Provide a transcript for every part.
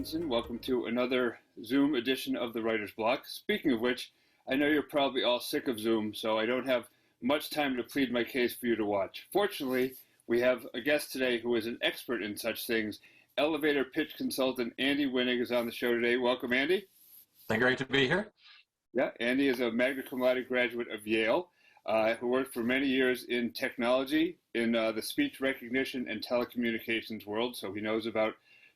Robinson. Welcome to another Zoom edition of the Writer's Block. Speaking of which, I know you're probably all sick of Zoom, so I don't have much time to plead my case for you to watch. Fortunately, we have a guest today who is an expert in such things. Elevator pitch consultant Andy Winig is on the show today. Welcome, Andy. Great to be here. Yeah, Andy is a magna cum laude graduate of Yale, who worked for many years in technology, in the speech recognition and telecommunications world, so he knows about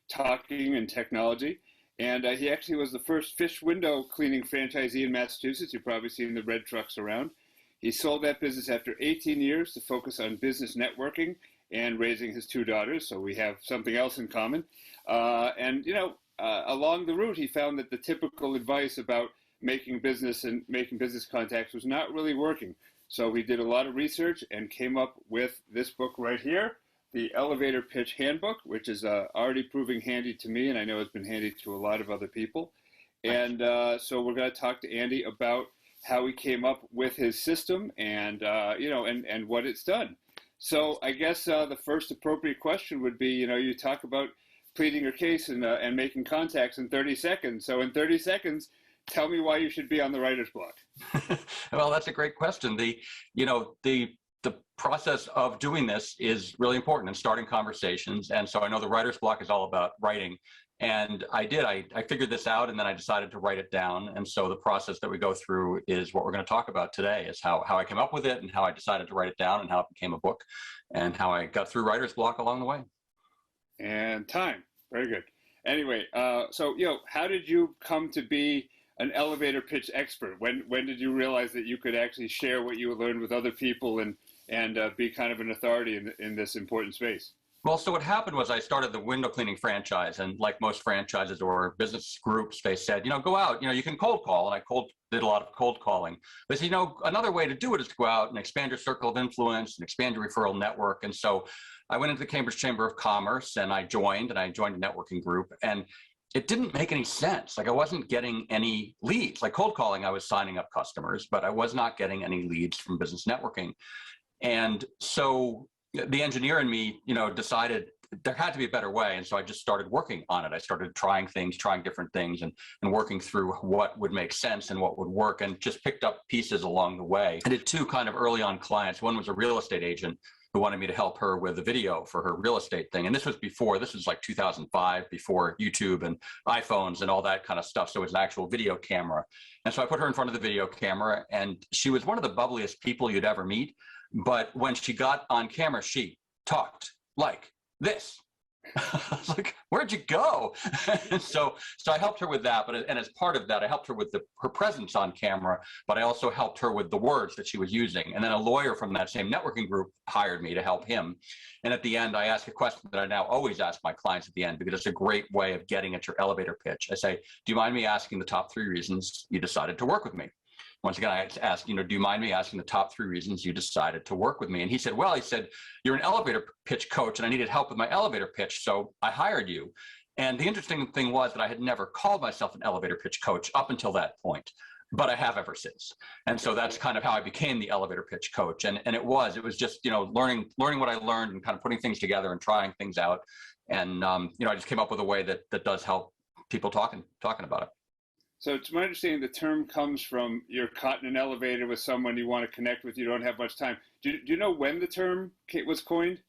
talking and technology. And he actually was the first fish window cleaning franchisee in Massachusetts. You've probably seen the red trucks around. He sold that business after 18 years to focus on business networking and raising his two daughters, so we have something else in common. Along the route, he found that the typical advice about making business and making business contacts was not really working. So he did a lot of research and came up with this book right here, the Elevator Pitch Handbook, which is already proving handy to me, and I know it's been handy to a lot of other people. And so we're going to talk to Andy about how he came up with his system and what it's done. So I guess the first appropriate question would be, you talk about pleading your case and making contacts in 30 seconds. So in 30 seconds, tell me why you should be on the writer's block. Well, that's a great question. The process of doing this is really important in starting conversations. And so I know the writer's block is all about writing. And I figured this out, and then I decided to write it down. And so the process that we go through is what we're going to talk about today, is how I came up with it and how I decided to write it down and how it became a book and how I got through writer's block along the way. And time. Very good. Anyway, how did you come to be an elevator pitch expert? When did you realize that you could actually share what you learned with other people and be kind of an authority in this important space? Well, so what happened was I started the window cleaning franchise, and like most franchises or business groups, they said, go out, you can cold call, and I did a lot of cold calling. They said, another way to do it is to go out and expand your circle of influence and expand your referral network. And so I went into the Cambridge Chamber of Commerce and I joined a networking group, and it didn't make any sense. Like, I wasn't getting any leads. Like cold calling, I was signing up customers, but I was not getting any leads from business networking. And so the engineer in me, decided there had to be a better way. And so I just started working on it. I started trying different things and working through what would make sense and what would work, and just picked up pieces along the way. I did two kind of early on clients. One was a real estate agent who wanted me to help her with a video for her real estate thing. And this was like 2005, before YouTube and iPhones and all that kind of stuff. So it was an actual video camera. And so I put her in front of the video camera, and she was one of the bubbliest people you'd ever meet. But when she got on camera, she talked like this. I was like, where'd you go? And so I helped her with that. And as part of that, I helped her with her presence on camera, but I also helped her with the words that she was using. And then a lawyer from that same networking group hired me to help him. And at the end, I ask a question that I now always ask my clients at the end, because it's a great way of getting at your elevator pitch. I say, do you mind me asking the top 3 reasons you decided to work with me? Once again, I asked, do you mind me asking the top 3 reasons you decided to work with me? And he said, you're an elevator pitch coach, and I needed help with my elevator pitch, so I hired you. And the interesting thing was that I had never called myself an elevator pitch coach up until that point, but I have ever since. And so that's kind of how I became the elevator pitch coach. And it was just, learning what I learned and kind of putting things together and trying things out. And, I just came up with a way that does help people talking about it. So it's my understanding the term comes from you're caught in an elevator with someone you want to connect with, you don't have much time. Do you know when the term was coined?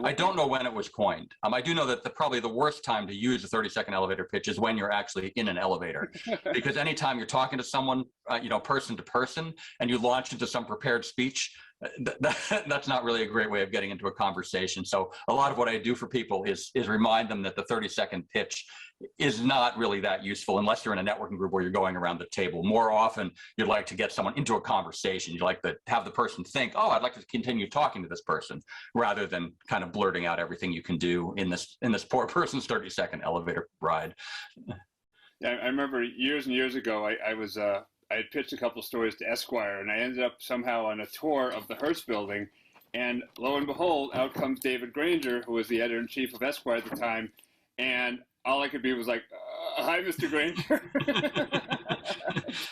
I don't know when it was coined. I do know that probably the worst time to use a 30-second elevator pitch is when you're actually in an elevator. Because anytime you're talking to someone, person to person, and you launch into some prepared speech, that's not really a great way of getting into a conversation. So a lot of what I do for people is remind them that the 30-second pitch is not really that useful unless you're in a networking group where you're going around the table. More often, you'd like to get someone into a conversation. You'd like to have the person think, oh, I'd like to continue talking to this person, rather than kind of blurting out everything you can do in this poor person's 30-second elevator ride. Yeah, I remember years and years ago, I had pitched a couple stories to Esquire, and I ended up somehow on a tour of the Hearst building, and lo and behold, out comes David Granger, who was the editor-in-chief of Esquire at the time, and all I could be was like, hi, Mr. Granger.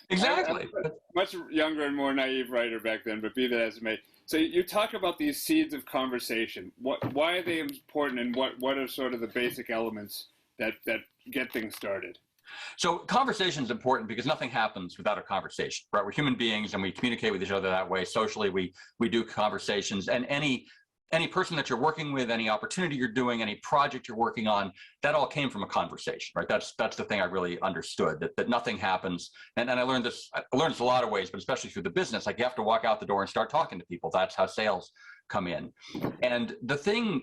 Exactly. I was a much younger and more naive writer back then, but be that as it may. So you talk about these seeds of conversation. Why are they important, and what are sort of the basic elements that get things started? So conversation is important because nothing happens without a conversation, right? We're human beings and we communicate with each other that way. Socially, we do conversations, and any person that you're working with, any opportunity you're doing, any project you're working on, that all came from a conversation, right? That's the thing I really understood, that nothing happens. And I learned this a lot of ways, but especially through the business, like you have to walk out the door and start talking to people. That's how sales come in. And the thing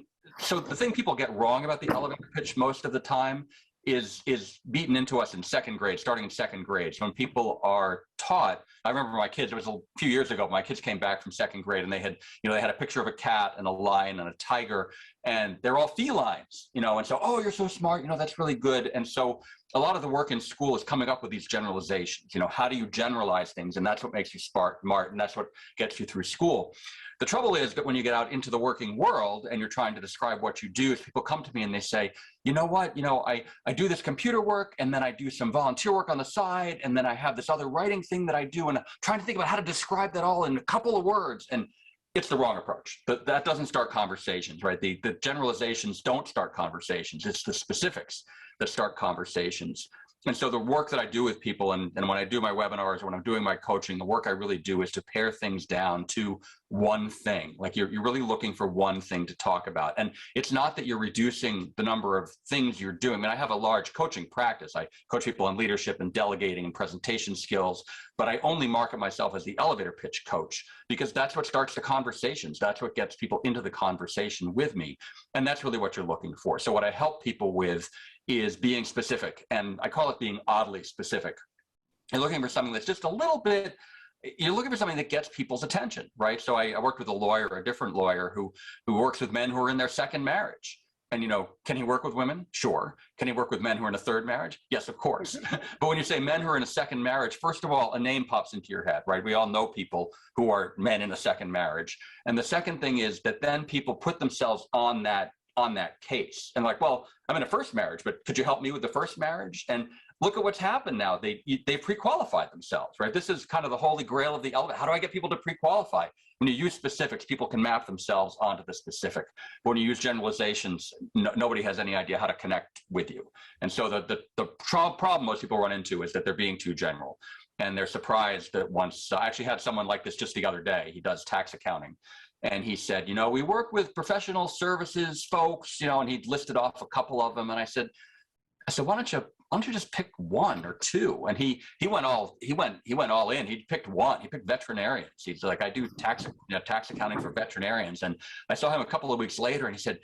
people get wrong about the elevator pitch most of the time is beaten into us in second grade, starting in second grade. So when people are taught, I remember my kids, it was a few years ago, my kids came back from second grade and they had a picture of a cat and a lion and a tiger, and they're all felines, and so, oh, you're so smart, that's really good. And so a lot of the work in school is coming up with these generalizations. How do you generalize things? And that's what makes you smart, and that's what gets you through school. The trouble is that when you get out into the working world and you're trying to describe what you do, is people come to me and they say, you know what, I do this computer work, and then I do some volunteer work on the side, and then I have this other writing thing that I do, and I'm trying to think about how to describe that all in a couple of words. And it's the wrong approach. That doesn't start conversations, right? The generalizations don't start conversations. It's the specifics that start conversations. And so the work that I do with people, and when I do my webinars, when I'm doing my coaching, the work I really do is to pare things down to one thing. Like you're really looking for one thing to talk about. And it's not that you're reducing the number of things you're doing. I mean, I have a large coaching practice. I coach people on leadership and delegating and presentation skills, but I only market myself as the elevator pitch coach because that's what starts the conversations. That's what gets people into the conversation with me. And that's really what you're looking for. So what I help people with is being specific, and I call it being oddly specific. You're looking for something that's just a little bit, you're looking for something that gets people's attention, right? So I worked with a different lawyer who works with men who are in their second marriage. And, can he work with women? Sure. Can he work with men who are in a third marriage? Yes, of course. But when you say men who are in a second marriage, first of all, a name pops into your head, right? We all know people who are men in a second marriage. And the second thing is that then people put themselves on that case and like, well, I'm in a first marriage, but could you help me with the first marriage? And look at what's happened now. They pre-qualified themselves, right? This is kind of the holy grail of the elevator. How do I get people to pre-qualify? When you use specifics, people can map themselves onto the specific. But when you use generalizations, nobody has any idea how to connect with you. And so the problem most people run into is that they're being too general. And they're surprised that once, I actually had someone like this just the other day. He does tax accounting. And he said, we work with professional services folks, and he'd listed off a couple of them. And I said, why don't you just pick one or two? And he went all in. He picked one. He picked veterinarians. He's like, I do tax accounting for veterinarians. And I saw him a couple of weeks later, and he said,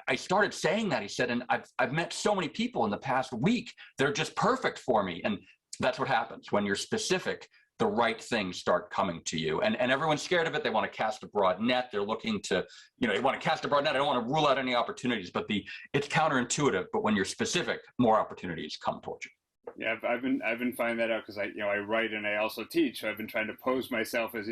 I started saying that. He said, and I've met so many people in the past week. They're just perfect for me. And that's what happens when you're specific. The right things start coming to you, and everyone's scared of it. They want to cast a broad net. They're looking to, they want to cast a broad net. I don't want to rule out any opportunities, but it's counterintuitive. But when you're specific, more opportunities come towards you. Yeah, I've been finding that out because I write and I also teach. So I've been trying to pose myself as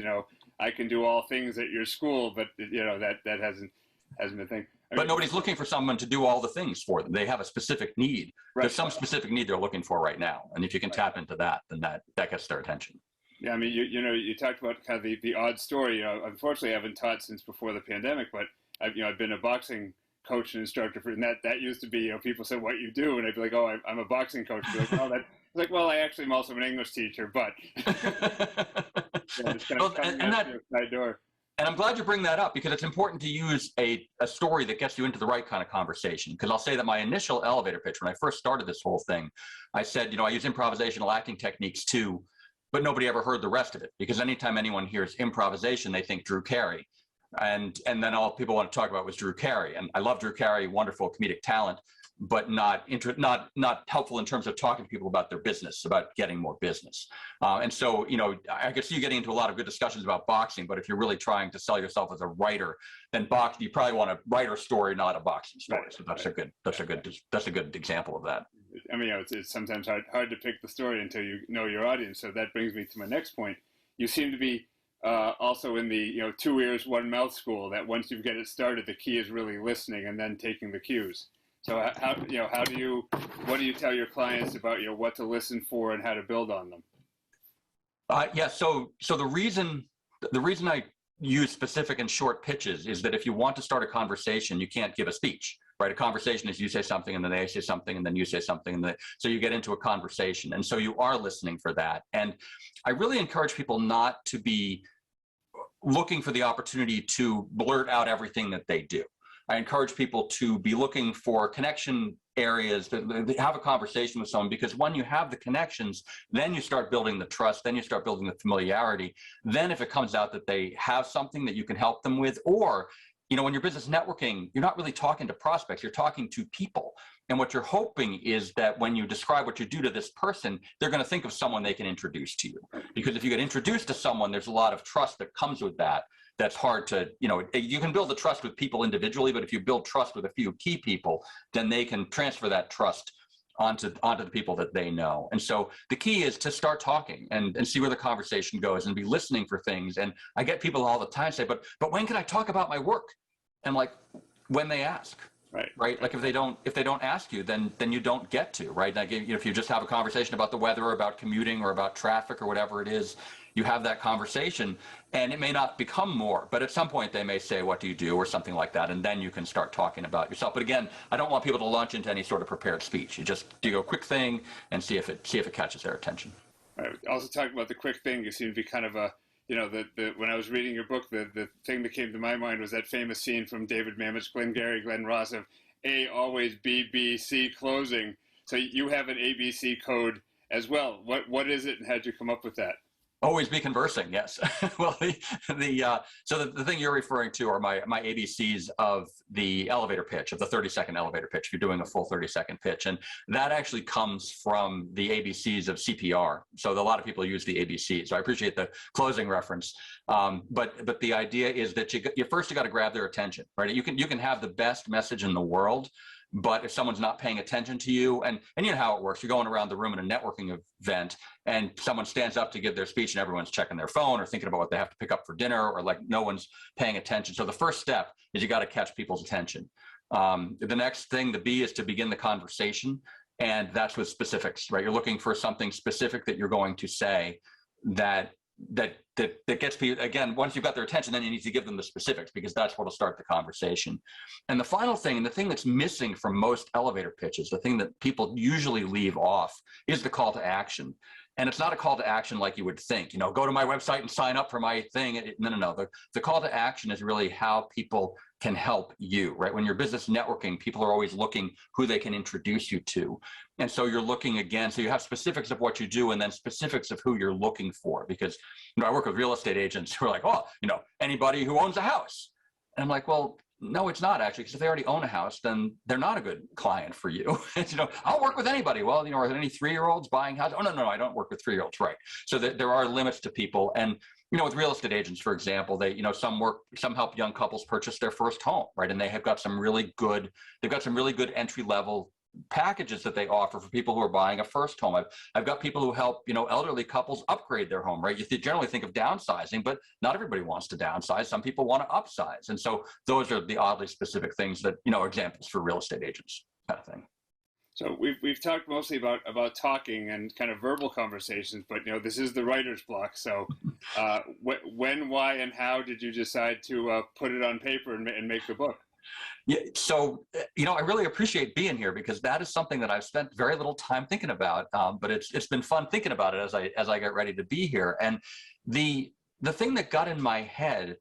I can do all things at your school, but that hasn't been a thing. But nobody's looking for someone to do all the things for them. They have a specific need. Right. There's some specific need they're looking for right now, and if you can tap into that, then that gets their attention. Yeah, I mean, you talked about kind of the odd story. Unfortunately, I haven't taught since before the pandemic, but I've been a boxing coach and instructor for, and that used to be, people said what you do, and I'd be like, oh, I'm a boxing coach. I'd be like, oh, that. Like, well, I actually am also an English teacher, but just kind of coming out the side door. And I'm glad you bring that up because it's important to use a story that gets you into the right kind of conversation. Because I'll say that my initial elevator pitch, when I first started this whole thing, I said, I use improvisational acting techniques too, but nobody ever heard the rest of it. Because anytime anyone hears improvisation, they think Drew Carey. And then all people want to talk about was Drew Carey. And I love Drew Carey, wonderful comedic talent, but not helpful in terms of talking to people about their business, about getting more business. And so, I could see you getting into a lot of good discussions about boxing, but if you're really trying to sell yourself as a writer, then you probably want a writer story, not a boxing story. Right. So that's a good example of that. I mean, it's sometimes hard to pick the story until you know your audience. So that brings me to my next point. You seem to be also in the 2 ears, 1 mouth school. That once you get it started, the key is really listening and then taking the cues. So what do you tell your clients about what to listen for and how to build on them? So the reason I use specific and short pitches is that if you want to start a conversation, you can't give a speech. right? A conversation is you say something and then they say something and then you say something, and so you get into a conversation. And so you are listening for that. And I really encourage people not to be looking for the opportunity to blurt out everything that they do. I encourage people to be looking for connection areas, to have a conversation with someone, because when you have the connections, then you start building the trust, then you start building the familiarity. Then if it comes out that they have something that you can help them with, or, you know, when you're business networking, you're not really talking to prospects, you're talking to people. And what you're hoping is that when you describe what you do to this person, they're going to think of someone they can introduce to you. Because if you get introduced to someone, there's a lot of trust that comes with that. That's hard to, you know, you can build the trust with people individually, but if you build trust with a few key people, then they can transfer that trust onto the people that they know. And so the key is to start talking and see where the conversation goes and be listening for things. And I get people all the time say, but when can I talk about my work? And like, when they ask. Right. Like if they don't ask you, then you don't get to, right? Like, you know, if you just have a conversation about the weather or about commuting or about traffic or whatever it is, you have that conversation and it may not become more, but at some point they may say, what do you do, or something like that. And then you can start talking about yourself. But again, I don't want people to launch into any sort of prepared speech. You just do a quick thing and see if it catches their attention. Right. Also talking about the quick thing, you seem to be kind of a, you know, when I was reading your book, the thing that came to my mind was that famous scene from David Mamet's Glengarry Glen Ross of A always B, B, C closing. So you have an ABC code as well. What is it, and how'd you come up with that? Always be conversing, yes. Well, so the thing you're referring to are my ABCs of the elevator pitch, of the 30-second elevator pitch, if you're doing a full 30-second pitch. And that actually comes from the ABCs of CPR. So a lot of people use the ABCs. So I appreciate the closing reference. But the idea is that you first got to grab their attention, right? You can have the best message in the world, but if someone's not paying attention to you, and you know how it works, you're going around the room in a networking event and someone stands up to give their speech and everyone's checking their phone or thinking about what they have to pick up for dinner, or like no one's paying attention. So the first step is you got to catch people's attention. The next thing, the B, is to begin the conversation. And that's with specifics, right? You're looking for something specific that you're going to say that gets people, again, once you've got their attention, then you need to give them the specifics, because that's what will start the conversation. And the final thing, and the thing that's missing from most elevator pitches, the thing that people usually leave off, is the call to action. And it's not a call to action like you would think, you know, go to my website and sign up for my thing. No. The call to action is really how people can help you, right? When you're business networking, people are always looking who they can introduce you to. And so you're looking again, so you have specifics of what you do and then specifics of who you're looking for. Because, you know, I work with real estate agents who are like, oh, you know, anybody who owns a house. And I'm like, well, no, it's not actually, because if they already own a house, then they're not a good client for you. You know, I'll work with anybody. Well, you know, are there any 3-year-olds buying houses? Oh, no, I don't work with 3-year-olds, right? So there are limits to people. And, you know, with real estate agents, for example, they, you know, some help young couples purchase their first home, right? And they have got some really good entry-level packages that they offer for people who are buying a first home. I've got people who help, you know, elderly couples upgrade their home, right? You generally think of downsizing, but not everybody wants to downsize. Some people want to upsize. And so those are the oddly specific things that, you know, examples for real estate agents, kind of thing. So we've talked mostly about talking and kind of verbal conversations, but, you know, this is the writer's block. So when, why, and how did you decide to put it on paper and make the book? Yeah, so, you know, I really appreciate being here, because that is something that I've spent very little time thinking about, but it's been fun thinking about it as I get ready to be here. And the thing that got in my head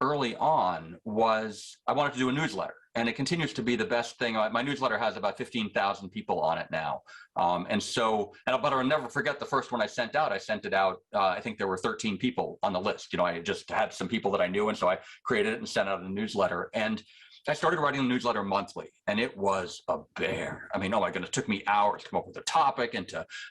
early on was I wanted to do a newsletter, and it continues to be the best thing. My newsletter has about 15,000 people on it now. But I'll never forget the first one I sent out. I sent it out, I think there were 13 people on the list. You know, I just had some people that I knew, and so I created it and sent out a newsletter. And I started writing a newsletter monthly, and it was a bear. I mean, oh my goodness, it took me hours to come up with a topic and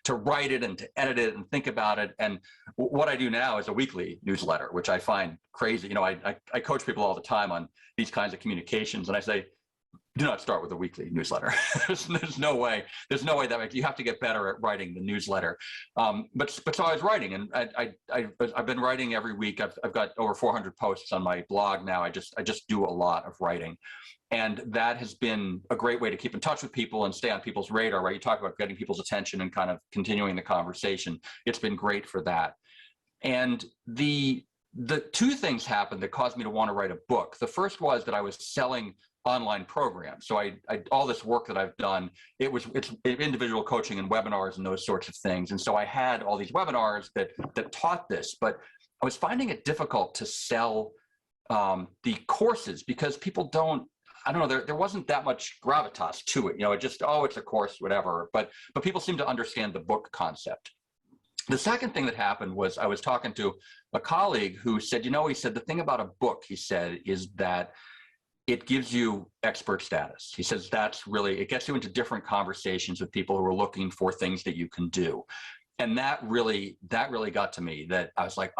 to write it and to edit it and think about it. And what I do now is a weekly newsletter, which I find crazy. You know, I coach people all the time on these kinds of communications, and I say, do not start with a weekly newsletter. There's no way that you have to get better at writing the newsletter. But so I was writing, and I've been writing every week. I've got over 400 posts on my blog now. I just do a lot of writing, and that has been a great way to keep in touch with people and stay on people's radar. Right? You talk about getting people's attention and kind of continuing the conversation. It's been great for that. And the two things happened that caused me to want to write a book. The first was that I was selling online program. So I all this work that I've done, it's individual coaching and webinars and those sorts of things. And so I had all these webinars that taught this, but I was finding it difficult to sell the courses because people don't, I don't know, there wasn't that much gravitas to it. It just, oh, it's a course, whatever. But people seem to understand the book concept. The second thing that happened was I was talking to a colleague who said, he said, the thing about a book, he said, is that it gives you expert status. He says it gets you into different conversations with people who are looking for things that you can do. And that really got to me, that I was like,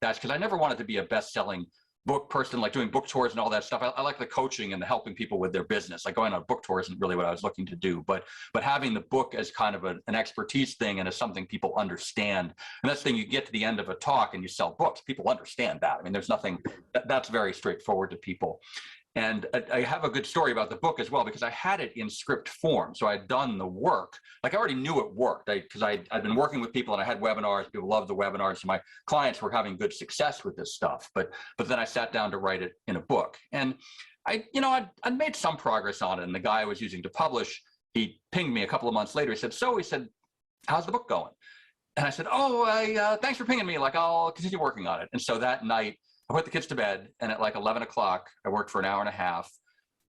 that's because I never wanted to be a best-selling book person, like doing book tours and all that stuff. I like the coaching and the helping people with their business. Like going on a book tour isn't really what I was looking to do, but having the book as kind of an expertise thing and as something people understand. And that's the thing, you get to the end of a talk and you sell books, people understand that. I mean, there's nothing, that's very straightforward to people. And I have a good story about the book as well, because I had it in script form. So I'd done the work, like I already knew it worked, because I'd been working with people and I had webinars, people loved the webinars, so my clients were having good success with this stuff. But then I sat down to write it in a book. And I'd made some progress on it. And the guy I was using to publish, he pinged me a couple of months later. He said, how's the book going? And I said, thanks for pinging me. Like, I'll continue working on it. And so that night, I put the kids to bed, and at like 11 o'clock, I worked for an hour and a half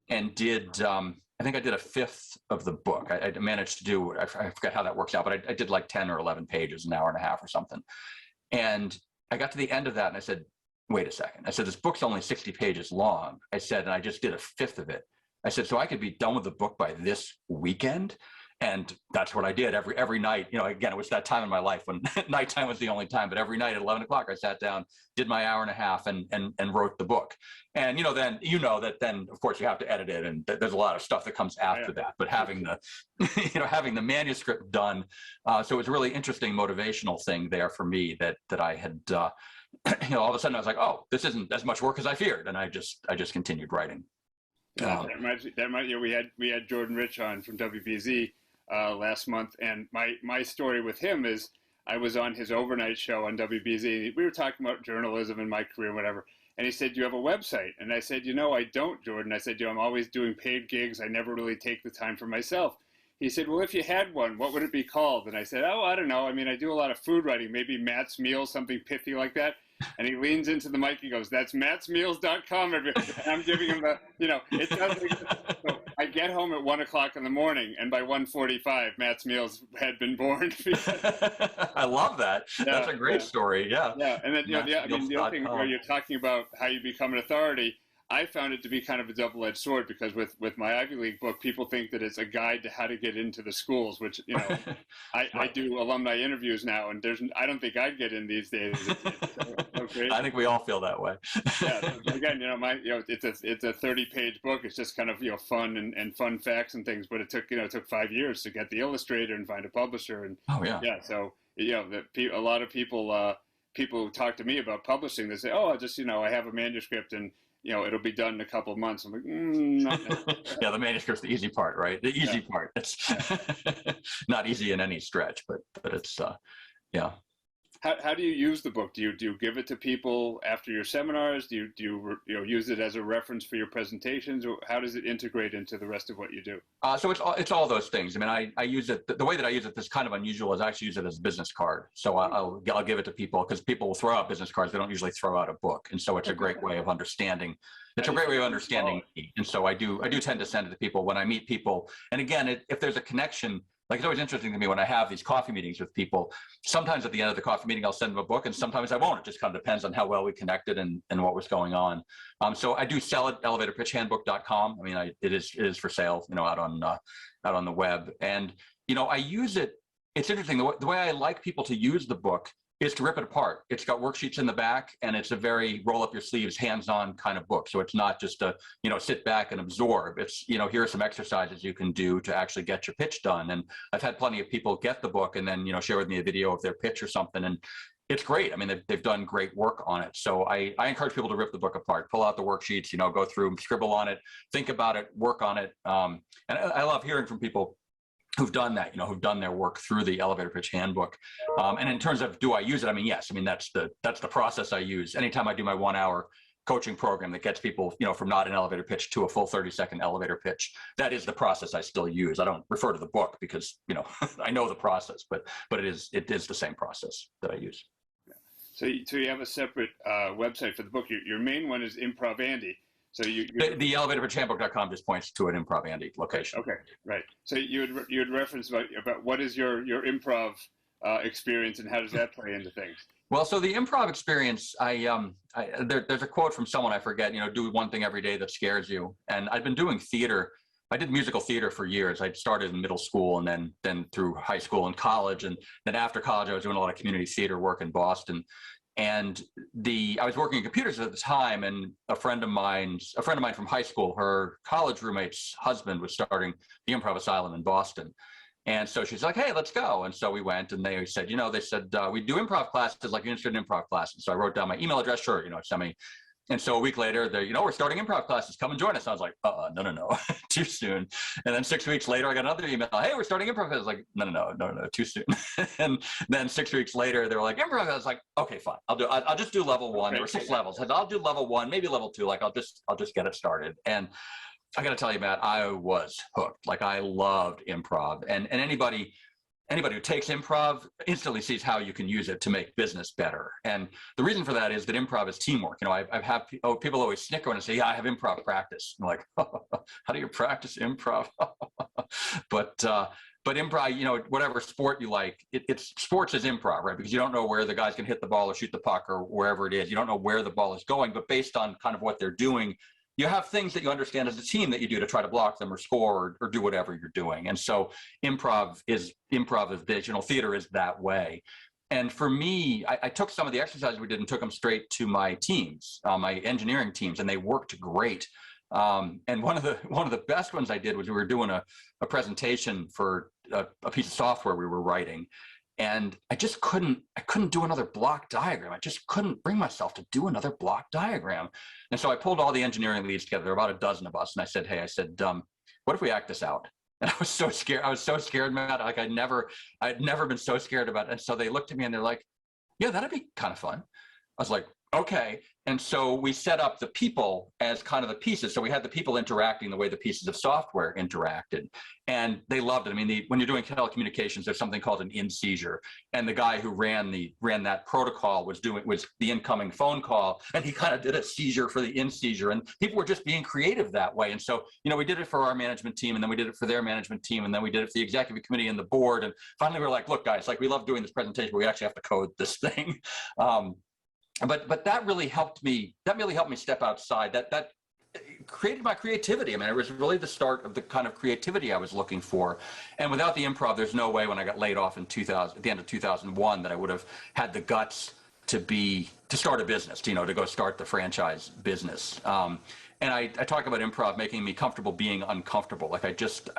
and did, I think I did a fifth of the book. I managed to do, I forget how that works out, but I did like 10 or 11 pages, an hour and a half or something. And I got to the end of that and I said, wait a second. I said, this book's only 60 pages long. I said, and I just did a fifth of it. I said, so I could be done with the book by this weekend. And that's what I did every night. Again, it was that time in my life when nighttime was the only time, but every night at 11 o'clock, I sat down, did my hour and a half and wrote the book. And, then of course you have to edit it. And there's a lot of stuff that comes after that, but having the manuscript done. So it was a really interesting motivational thing there for me that I had, all of a sudden I was like, oh, this isn't as much work as I feared. And I just continued writing. We had Jordan Rich on from WBZ last month, and my story with him is I was on his overnight show on WBZ. We were talking about journalism and my career and whatever, and he said, do you have a website? And I said, I don't, Jordan. I said, I'm always doing paid gigs. I never really take the time for myself. He said, well, if you had one, what would it be called? And I said, I don't know. I mean, I do a lot of food writing, maybe Matt's Meals, something pithy like that. And he leans into the mic, he goes, that's mattsmeals.com. And I'm giving him it sounds like, so I get home at 1 o'clock in the morning, and by 1:45, Matt's Meals had been born. I love that. Yeah, that's a great story. Yeah. Yeah. And then, the other thing where you're talking about how you become an authority, I found it to be kind of a double-edged sword, because with my Ivy League book, people think that it's a guide to how to get into the schools, which, I do alumni interviews now, and I don't think I'd get in these days. It's so I think we all feel that way. Yeah. So again, it's a 30-page book. It's just kind of, fun and fun facts and things, but it took 5 years to get the illustrator and find a publisher. And yeah. So, a lot of people who talk to me about publishing, they say, oh, I have a manuscript and, it'll be done in a couple of months. I'm like, not yeah, the manuscript's the easy part, right? The easy part. It's not easy in any stretch, but it's, yeah. How do you use the book? Do you give it to people after your seminars? Do you use it as a reference for your presentations? Or how does it integrate into the rest of what you do? So it's all those things. I mean, I use it, the way that I use it that's kind of unusual is I actually use it as a business card. So I'll give it to people, because people will throw out business cards. They don't usually throw out a book. And so it's a great way of understanding. It's a great way of understanding me. And so I do tend to send it to people when I meet people. And again, if there's a connection, like, it's always interesting to me when I have these coffee meetings with people. Sometimes at the end of the coffee meeting, I'll send them a book, and sometimes I won't. It just kind of depends on how well we connected and what was going on. So I do sell it, elevatorpitchhandbook.com. I mean, it is for sale, out on the web. And, I use it. It's interesting. The way I like people to use the book is to rip it apart. It's got worksheets in the back, and it's a very roll up your sleeves, hands-on kind of book. So it's not just a, sit back and absorb. It's, here are some exercises you can do to actually get your pitch done. And I've had plenty of people get the book and then, share with me a video of their pitch or something. And it's great. I mean, they've done great work on it. So I encourage people to rip the book apart, pull out the worksheets, go through, scribble on it, think about it, work on it. And I love hearing from people who've done that, who've done their work through the Elevator Pitch Handbook. And in terms of, do I use it? I mean, yes. I mean, that's the process I use. Anytime I do my 1 hour coaching program that gets people, from not an elevator pitch to a full 30-second elevator pitch. That is the process I still use. I don't refer to the book because, I know the process, but it is the same process that I use. So you have a separate website for the book. Your main one is Improv Andy. So the elevatorpitchhandbook.com just points to an Improv Andy location. Okay, right. So you had referenced about what is your improv experience and how does that play into things? Well, so the improv experience, there's a quote from someone I forget. Do one thing every day that scares you. And I've been doing theater. I did musical theater for years. I started in middle school and then through high school and college, and then after college I was doing a lot of community theater work in Boston. And I was working in computers at the time, and a friend of mine from high school, her college roommate's husband was starting the Improv Asylum in Boston. And so she's like, hey, let's go. And so we went, and they said, we do improv classes, like you're interested in improv classes. So I wrote down my email address, sure, send me. And so a week later, we're starting improv classes, come and join us. And I was like, no, too soon. And then 6 weeks later, I got another email, hey, we're starting improv. I was like, no, too soon. And then 6 weeks later, they were like, improv. I was like, okay, fine, I'll just do level one. There were 6 levels. I'll do level 1, maybe level 2. Like I'll just get it started. And I got to tell you, Matt, I was hooked. Like I loved improv, and anybody who takes improv instantly sees how you can use it to make business better. And the reason for that is that improv is teamwork. People always snicker and say, yeah, I have improv practice. I'm like, how do you practice improv? But improv, whatever sport you like, sports is improv, right? Because you don't know where the guy's going to hit the ball or shoot the puck or wherever it is. You don't know where the ball is going, but based on kind of what they're doing, you have things that you understand as a team that you do to try to block them or score or do whatever you're doing. And so improv is theater is that way. And for me, I took some of the exercises we did and took them straight to my teams, my engineering teams, and they worked great. And one of the best ones I did was we were doing a presentation for a piece of software we were writing. And I couldn't do another block diagram. I just couldn't bring myself to do another block diagram. And so I pulled all the engineering leads together, about a dozen of us. And I said, hey, what if we act this out? And I was so scared, Matt. Like I'd never been so scared about it. And so they looked at me and they're like, yeah, that'd be kind of fun. I was like, okay. And so we set up the people as kind of the pieces. So we had the people interacting the way the pieces of software interacted. And they loved it. I mean, when you're doing telecommunications, there's something called an in-seizure. And the guy who ran that protocol was the incoming phone call. And he kind of did a seizure for the in-seizure. And people were just being creative that way. And so, we did it for our management team, and then we did it for their management team. And then we did it for the executive committee and the board. And finally we were like, look, guys, like we love doing this presentation, but we actually have to code this thing. But that really helped me. That really helped me step outside. That created my creativity. I mean, it was really the start of the kind of creativity I was looking for. And without the improv, there's no way when I got laid off at the end of 2001 that I would have had the guts to start a business. To go start the franchise business. And I talk about improv making me comfortable being uncomfortable. Like I just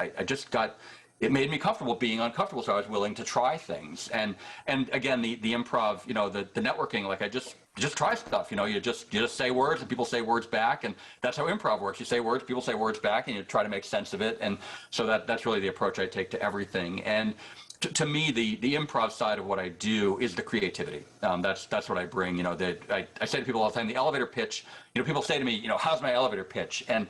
got. It made me comfortable being uncomfortable, so I was willing to try things. And again, the improv, the networking, like I just try stuff. You just say words and people say words back, and that's how improv works. You say words, people say words back, and you try to make sense of it. And so that's really the approach I take to everything. And to me, the improv side of what I do is the creativity. That's what I bring. I say to people all the time, the elevator pitch. People say to me, how's my elevator pitch? And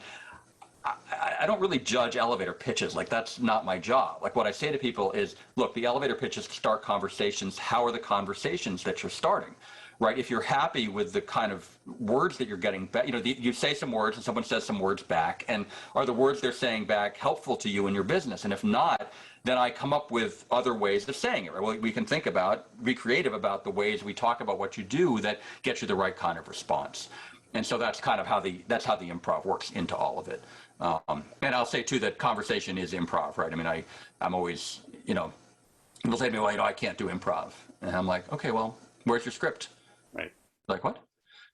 I don't really judge elevator pitches. Like that's not my job. Like what I say to people is, look, the elevator pitches start conversations. How are the conversations that you're starting? Right? If you're happy with the kind of words that you're getting back, you say some words and someone says some words back, and are the words they're saying back helpful to you in your business? And if not, then I come up with other ways of saying it. Right? Well, we can be creative about the ways we talk about what you do that get you the right kind of response. And so that's kind of how the improv works into all of it. And I'll say too that conversation is improv, right? I mean, I'm always, people say to me, well, I can't do improv, and I'm like, okay, well, where's your script? Right. Like what?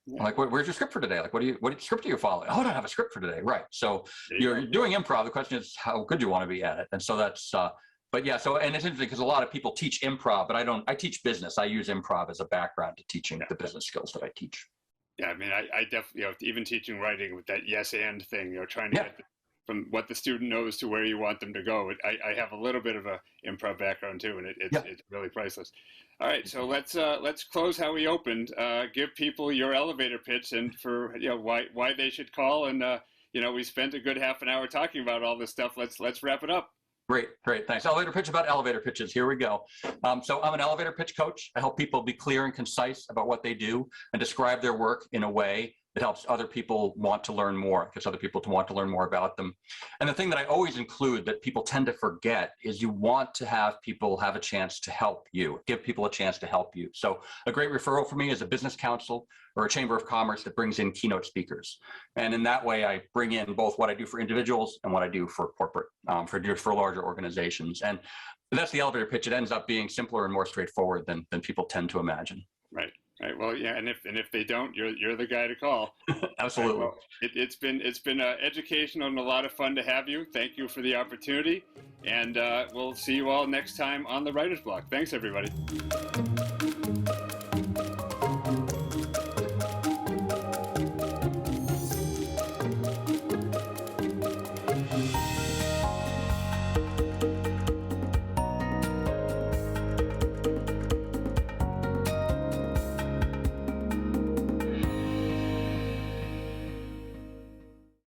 Yeah. I'm like, where's your script for today? Like, what script are you following? Oh, I don't have a script for today. Right. So you're doing improv. The question is, how good do you want to be at it? And so that's, but yeah, so, and it's interesting because a lot of people teach improv, but I teach business. I use improv as a background to teaching the business skills that I teach. Yeah, I mean, I definitely, even teaching writing with that yes and thing, trying to get from what the student knows to where you want them to go. I have a little bit of a improv background too, and it's really priceless. All right, so let's close how we opened. Give people your elevator pitch, and for why they should call. And we spent a good half an hour talking about all this stuff. Let's wrap it up. Great, thanks. Elevator pitch about elevator pitches. Here we go. So I'm an elevator pitch coach. I help people be clear and concise about what they do and describe their work in a way that helps other people want to learn more, gets other people to want to learn more about them. And the thing that I always include that people tend to forget is you want to have people have a chance to help you, give people a chance to help you. So a great referral for me is a business council or a chamber of commerce that brings in keynote speakers. And in that way, I bring in both what I do for individuals and what I do for corporate, for larger organizations. And that's the elevator pitch. It ends up being simpler and more straightforward than people tend to imagine. Right. Right. Well, yeah, and if they don't, you're the guy to call. Absolutely. Well, it's been educational and a lot of fun to have you. Thank you for the opportunity, and we'll see you all next time on the Writer's Block. Thanks, everybody.